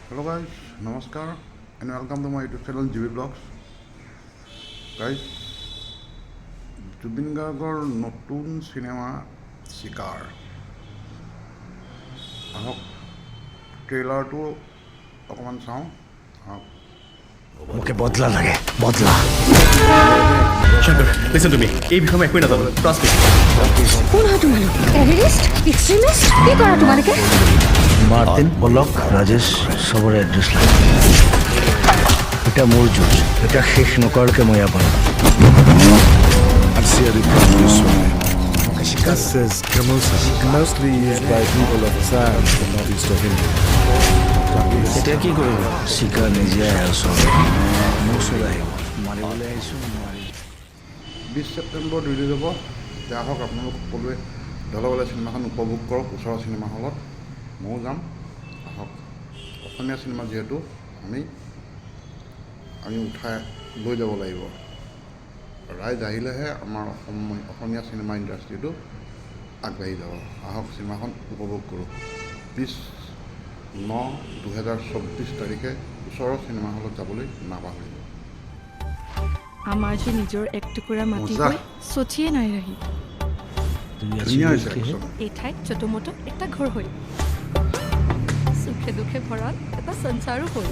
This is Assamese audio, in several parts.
Hello guys, Namaskar and welcome to my YouTube channel GB Vlogs. Guys, Jubin Gargar নতুন সিনেমা শিকাৰ আহক ট্ৰেইলাৰটো অকণমান চাওঁ আহক মুকে বদলা লাগে বদলা Shankar, listen to me. এই বিষয়ে মই একোই নাজানো ট্রাস্ট মি কোন হয় তোমালোক টেৰৰিষ্ট এক্সট্ৰিমিষ্ট কি কৰা তোমালোকে মার্টিন পলক রাজেশ সবরে এড্রেস লাগে এটা মোর জুজ এটা শেষ নকরকে মই আপন This is Kamusa, mostly used by people of Assam in the northeast of India. এটা কি কৰিব শিকাৰ নিজে আহে ওচৰলৈ মোৰ ওচৰলৈ আহিব মাৰিবলৈ আহিছোঁ মাৰি 20 ছেপ্টেম্বৰ ৰিলিজ হ'ব এতিয়া আহক আপোনালোক সকলোৱে ঢলবলে চিনেমাখন উপভোগ কৰক ওচৰৰ চিনেমা হলত ময়ো যাম আহক অসমীয়া চিনেমা যিহেতু আমি উঠাই লৈ যাব লাগিব ৰাইজ আহিলেহে আমাৰ অসমীয়া চিনেমা ইণ্ডাষ্ট্ৰিটো আগবাঢ়ি যাব আহক চিনেমাখন উপভোগ কৰোঁ 20/9/2024 তাৰিখে ওচৰৰ চিনেমা হলত যাবলৈ নাপাহৰিব আমাৰ যে নিজৰ এক টুকুৰা মাটি গৈ চচিয়ে নাই ৰহি ধুনীয়া হৈছে একদম এই ঠাইত চটোমটো এটা ঘৰ হ'ল সুখে দুখে ভৰা এটা সংসাৰো হ'ল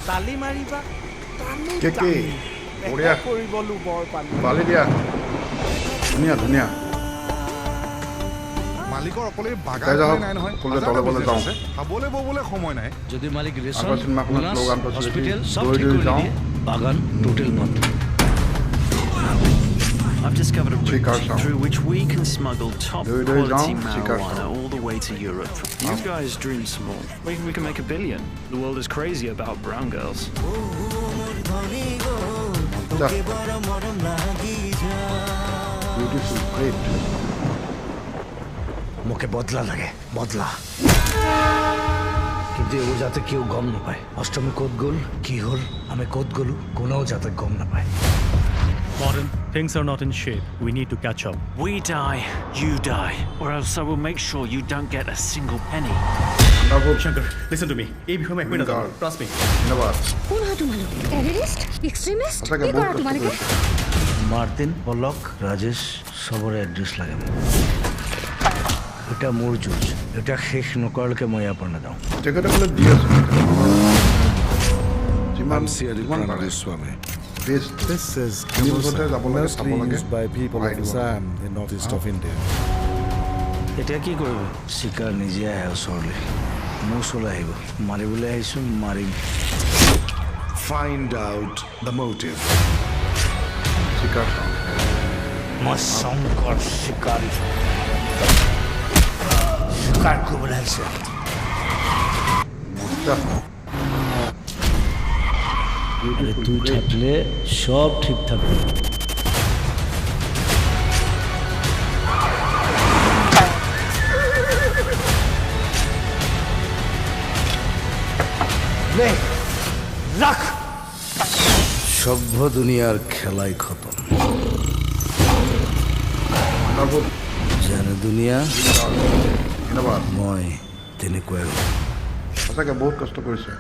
তালি মাৰিবা কে বঢ়িয়া কৰিবলো বৰ পানী পালি দিয়া ধুনীয়া মালিকৰ অকলে তাই যাওক, বাগান নাই নহয় সকলোৱে তলে যাওঁ। খাবলৈ ববলৈ সময় নাই যদি মালিক আগৰ চিনেমাখনৰ শ্লোগানটো হস্পিটেল সব দৌৰি ঠিক দৌৰি কৰি যাওঁ দিয়ে বাগান টোটেল বন্ধ I've discovered a Chicar route sound. through which we can smuggle top Do quality sound, Chicar marijuana sound. all the way to Europe. You guys dream small. We can make $1 billion. The world is crazy about brown girls. Beautiful great মুকে বদলা লাগে বদলা কিন্তু ও যাতে কেউ গম নাপায় অষ্টমী ক'ত গ'ল কি হ'ল আমি ক'ত গ'লো কোনেও যাতে গম নাপায় Martin, things are not in shape. We need to catch up. We die, you die, or else I will make sure you don't get a single penny. Shankar, listen to me. এই বিষয়ে মই একোই নাজানো ট্রাস্ট মি ধন্যবাদ কোন হয় তোমালোক টেৰৰিষ্ট এক্সট্ৰিমিষ্ট সঁচাকৈ কি বহুত কৰা কষ্ট তোমালোকে কৰিছে মাৰ্টিন পলক ৰাজেশ সবৰে এড্ৰেস লাগে এটা মোৰ জুজ এটা শেষ নকৰলৈকে মই ইয়াৰ পৰা নাযাওঁ তেখেতসকলে দি আছে যিমান পাৰে Swami. Best This is নিউজতে Kamusa, যাব লাগে চাব mostly লাগে used by people of বঢ়াই দিব। Assam in the northeast of India. এতিয়া কি কৰিব শিকাৰ নিজে আহে ওচৰলৈ মোৰ ওচৰলৈ আহিব মাৰিবলৈ আহিছোঁ মাৰিম Find out the motive. চিকাৰ চাওঁ মই শংকৰ শিকাৰী শিকাৰ কৰিবলৈ আহিছে আৰে তুই থাকলে সব ঠিক থাকবে ৰাখ সভ্য দুনিয়াৰ খেলাই খতম জানে দুনিয়া ধন্যবাদ মই তেনেকুৱাই সঁচাকৈ বহুত কষ্ট কৰিছে